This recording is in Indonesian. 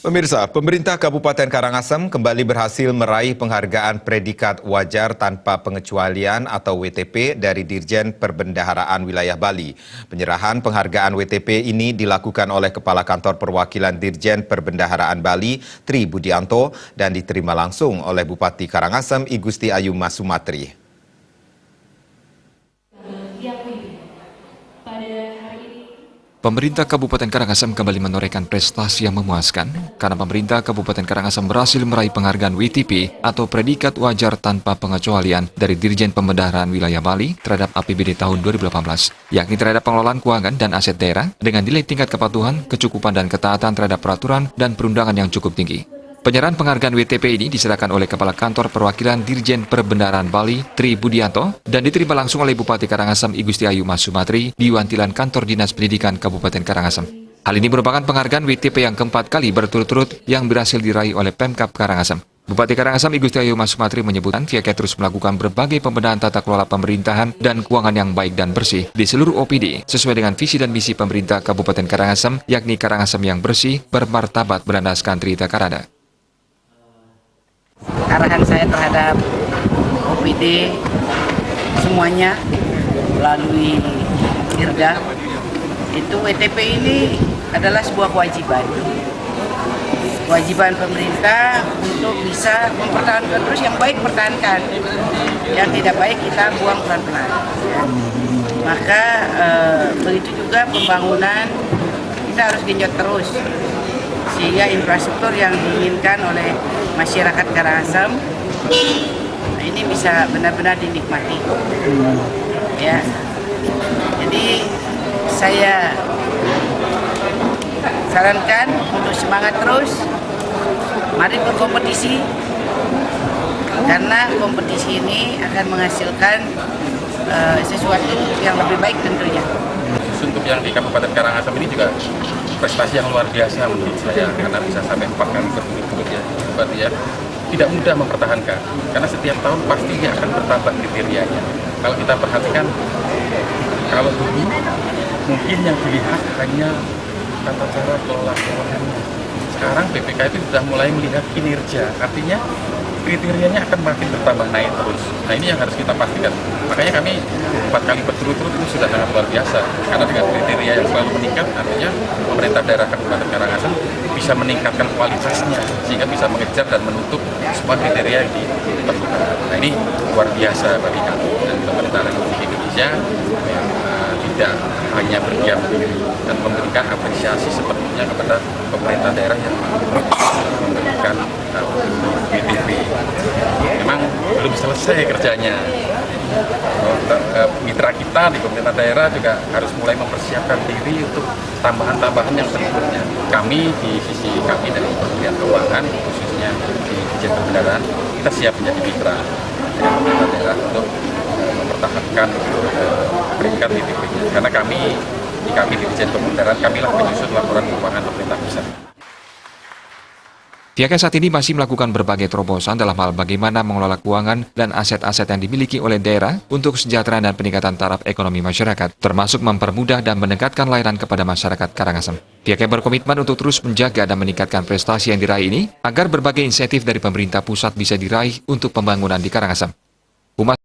Pemirsa, pemerintah Kabupaten Karangasem kembali berhasil meraih penghargaan predikat wajar tanpa pengecualian atau WTP dari Dirjen Perbendaharaan Wilayah Bali. Penyerahan penghargaan WTP ini dilakukan oleh Kepala Kantor Perwakilan Dirjen Perbendaharaan Bali, Tri Budianto, dan diterima langsung oleh Bupati Karangasem, I Gusti Ayu Mas Sumatri. Pemerintah Kabupaten Karangasem kembali menorehkan prestasi yang memuaskan karena pemerintah Kabupaten Karangasem berhasil meraih penghargaan WTP atau predikat wajar tanpa pengecualian dari Dirjen Pembendaharaan Wilayah Bali terhadap APBD tahun 2018, yakni terhadap pengelolaan keuangan dan aset daerah dengan nilai tingkat kepatuhan, kecukupan dan ketaatan terhadap peraturan dan perundangan yang cukup tinggi. Penyerahan penghargaan WTP ini diserahkan oleh Kepala Kantor Perwakilan Dirjen Perbendaharaan Bali, Tri Budianto, dan diterima langsung oleh Bupati Karangasem I Gusti Ayu Mas Sumatri di Wantilan Kantor Dinas Pendidikan Kabupaten Karangasem. Hal ini merupakan penghargaan WTP yang keempat kali berturut-turut yang berhasil diraih oleh Pemkab Karangasem. Bupati Karangasem I Gusti Ayu Mas Sumatri menyebutkan pihaknya terus melakukan berbagai pembenahan tata kelola pemerintahan dan keuangan yang baik dan bersih di seluruh OPD sesuai dengan visi dan misi pemerintah Kabupaten Karangasem, yakni Karangasem yang bersih, bermartabat, berlandaskan Trita Karada. Arahan saya terhadap OPD semuanya melalui IRDA itu WTP ini adalah sebuah kewajiban pemerintah untuk bisa mempertahankan terus yang baik pertahankan, yang tidak baik kita buang pelan-pelan ya. Maka begitu juga pembangunan kita harus genjot terus sehingga infrastruktur yang diinginkan oleh masyarakat Karangasem ini bisa benar-benar dinikmati ya. Jadi saya sarankan untuk semangat terus, mari berkompetisi karena kompetisi ini akan menghasilkan sesuatu yang lebih baik tentunya. Untuk yang di Kabupaten Karangasem ini juga prestasi yang luar biasa menurut saya karena bisa sampai 4 kali berturut-turut ya, berarti ya tidak mudah mempertahankan karena setiap tahun pastinya akan bertambah kriterianya. Kalau kita perhatikan, kalau dulu mungkin yang dilihat hanya tata cara kelola keuangannya. Sekarang BPK itu sudah mulai melihat kinerja, artinya kriterianya akan makin bertambah naik terus. Nah ini yang harus kita pastikan. Makanya kami 4 kali berturut-turut itu sudah sangat luar biasa. Karena dengan kriteria yang selalu meningkat, artinya pemerintah daerah Kabupaten Karangasem bisa meningkatkan kualitasnya sehingga bisa mengejar dan menutup semua kriteria yang diperlukan. Nah ini luar biasa bagi kami dan pemerintah Republik Indonesia yang tidak hanya berdiam diri dan memberikan apresiasi sepenuhnya kepada pemerintah daerah yang memberikan WTP. Memang belum selesai kerjanya. Mitra kita di pemerintah daerah juga harus mulai mempersiapkan diri untuk tambahan-tambahan yang berikutnya. Kami di sisi kami dari Kementerian Keuangan, khususnya di Dirjen Perbendaharaan, kita siap menjadi mitra dengan pemerintah daerah untuk mempertahankan peringkat WTP-nya. Karena kami di Dirjen Perbendaharaan, kamilah penyusun laporan keuangan pemerintah pusat. Pihaknya saat ini masih melakukan berbagai terobosan dalam hal bagaimana mengelola keuangan dan aset-aset yang dimiliki oleh daerah untuk kesejahteraan dan peningkatan taraf ekonomi masyarakat, termasuk mempermudah dan mendekatkan layanan kepada masyarakat Karangasem. Pihaknya berkomitmen untuk terus menjaga dan meningkatkan prestasi yang diraih ini agar berbagai insentif dari pemerintah pusat bisa diraih untuk pembangunan di Karangasem.